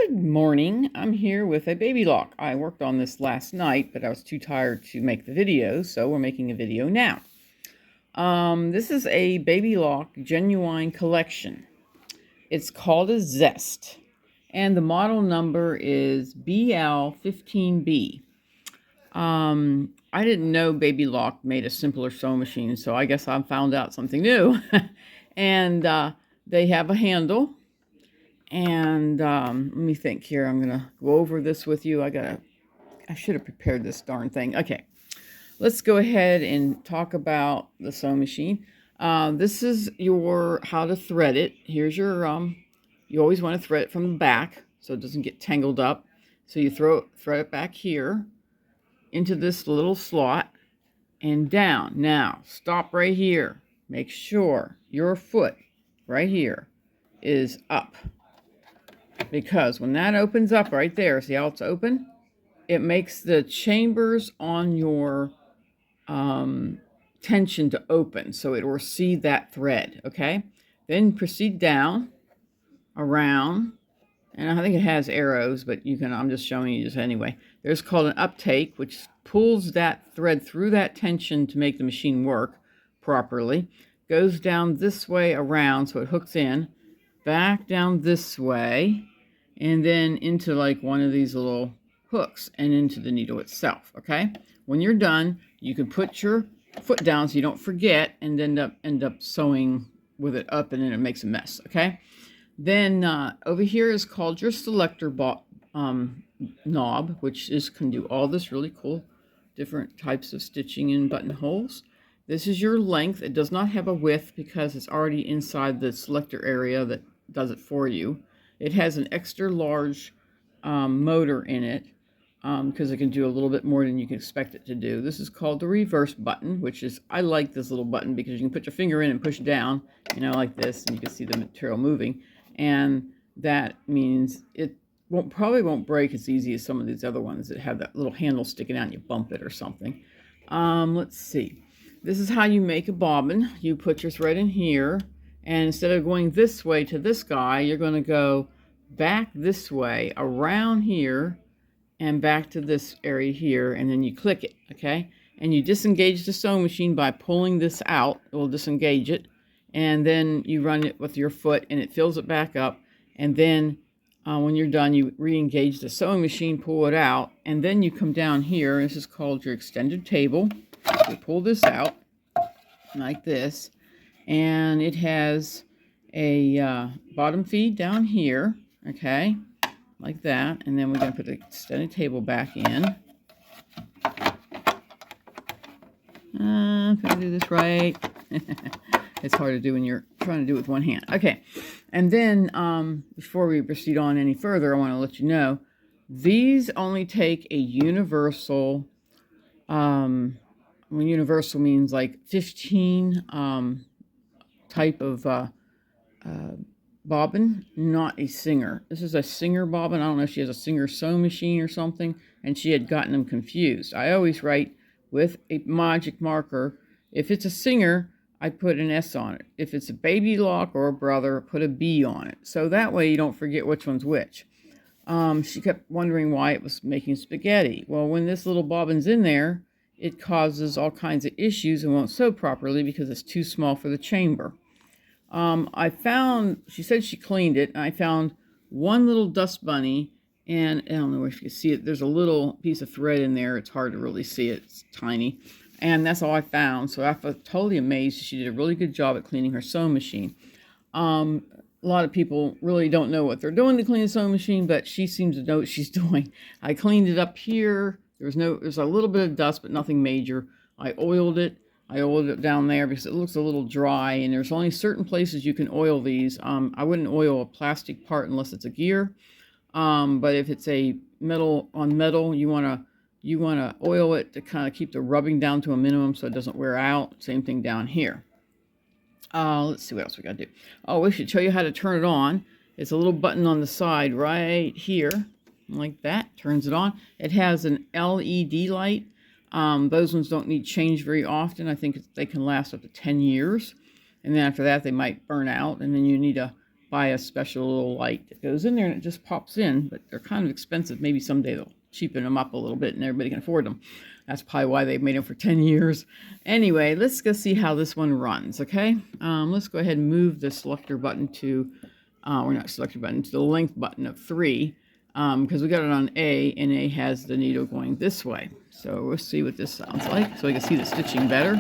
Good morning. I'm here with a baby lock. I worked on this last night, but I was too tired to make the video, so we're making a video now. This is a baby lock genuine collection. It's called a Zest, and the model number is BL15B. I didn't know Baby Lock made a simpler sewing machine, so I guess I found out something new. And they have a handle. And let me think here. I'm gonna go over this with you. I should have prepared this darn thing. Okay, let's go ahead and talk about the sewing machine. This is your how to thread it. Here's your you always want to thread it from the back so it doesn't get tangled up. So you thread it back here into this little slot and down. Now stop right here. Make sure your foot right here is up. Because when that opens up right there, see how it's open? It makes the chambers on your tension to open, so it will receive that thread, okay? Then proceed down, around, and I think it has arrows, but I'm just showing you just anyway. There's called an uptake, which pulls that thread through that tension to make the machine work properly. Goes down this way around, so it hooks in. Back down this way, and then into like one of these little hooks and into the needle itself, okay? When you're done, you can put your foot down so you don't forget and end up sewing with it up, and then it makes a mess, okay? Then over here is called your selector knob, which can do all this really cool different types of stitching in buttonholes. This is your length. It does not have a width because it's already inside the selector area that does it for you. It has an extra large motor in it because it can do a little bit more than you can expect it to do. This is called the reverse button, which is, I like this little button because you can put your finger in and push down, like this, and you can see the material moving. And that means it probably won't break as easy as some of these other ones that have that little handle sticking out and you bump it or something. Let's see. This is how you make a bobbin. You put your thread in here, and instead of going this way to this guy, you're going to go back this way, around here, and back to this area here, and then you click it, okay? And you disengage the sewing machine by pulling this out. It will disengage it, and then you run it with your foot, and it fills it back up, and then when you're done, you re-engage the sewing machine, pull it out, and then you come down here. This is called your extended table. You pull this out like this, and it has a bottom feed down here, okay, like that. And then we're going to put the extended table back in. Can I do this right? It's hard to do when you're trying to do it with one hand. Okay, and then before we proceed on any further, I want to let you know these only take a universal. When universal means like 15 type of bobbin, not a Singer. This is a Singer bobbin. I don't know if she has a Singer sewing machine or something, and she had gotten them confused. I always write with a magic marker. If it's a Singer, I put an S on it. If it's a Baby Lock or a Brother, put a B on it. So that way you don't forget which one's which. She kept wondering why it was making spaghetti. Well, when this little bobbin's in there, it causes all kinds of issues and won't sew properly because it's too small for the chamber. She said she cleaned it, and I found one little dust bunny, and I don't know if you can see it. There's a little piece of thread in there. It's hard to really see it. It's tiny. And that's all I found. So I was totally amazed. She did a really good job at cleaning her sewing machine. A lot of people really don't know what they're doing to clean the sewing machine, but she seems to know what she's doing. I cleaned it up here. There's a little bit of dust, but nothing major. I oiled it down there because it looks a little dry, and there's only certain places you can oil these. I wouldn't oil a plastic part unless it's a gear. But if it's a metal on metal, you wanna oil it to kind of keep the rubbing down to a minimum so it doesn't wear out. Same thing down here. Let's see what else we gotta do. Oh, we should show you how to turn it on. It's a little button on the side right here, like that. Turns it on. It has an LED light. Those ones don't need change very often. I think they can last up to 10 years. And then after that, they might burn out. And then you need a buy a special little light that goes in there and it just pops in, but they're kind of expensive. Maybe someday they'll cheapen them up a little bit and everybody can afford them. That's probably why they've made them for 10 years. Anyway, let's go see how this one runs, okay? Let's go ahead and move the selector button to, or not selector button, to the length button of 3, because we got it on A, and A has the needle going this way. So we'll see what this sounds like, so I can see the stitching better.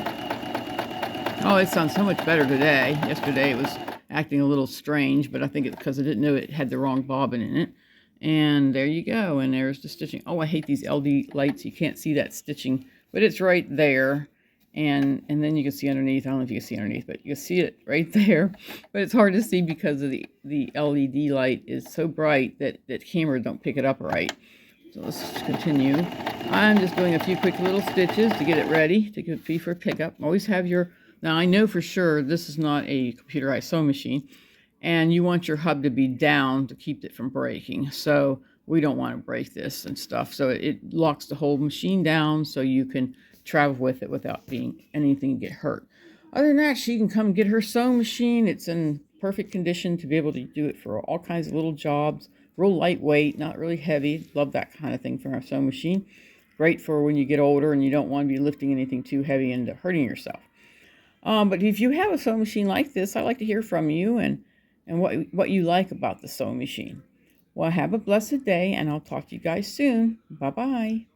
Oh, it sounds so much better today. Yesterday it was acting a little strange, but I think it's because I didn't know it had the wrong bobbin in it. And there you go, and there's the stitching. Oh, I hate these LD lights. You can't see that stitching, but it's right there. And then you can see underneath. I don't know if you can see underneath, but you can see it right there. But it's hard to see because of the LED light is so bright that camera don't pick it up right. So let's continue. I'm just doing a few quick little stitches to get it ready to be for pickup. Always have your... Now, I know for sure this is not a computerized sewing machine, and you want your hub to be down to keep it from breaking. So we don't want to break this and stuff. So it locks the whole machine down so you can travel with it without being anything get hurt. Other than that, she can come get her sewing machine. It's in perfect condition to be able to do it for all kinds of little jobs. Real lightweight, not really heavy. Love that kind of thing from our sewing machine. Great for when you get older and you don't want to be lifting anything too heavy and hurting yourself. But if you have a sewing machine like this, I'd like to hear from you and what you like about the sewing machine. Well, have a blessed day, and I'll talk to you guys soon. Bye-bye.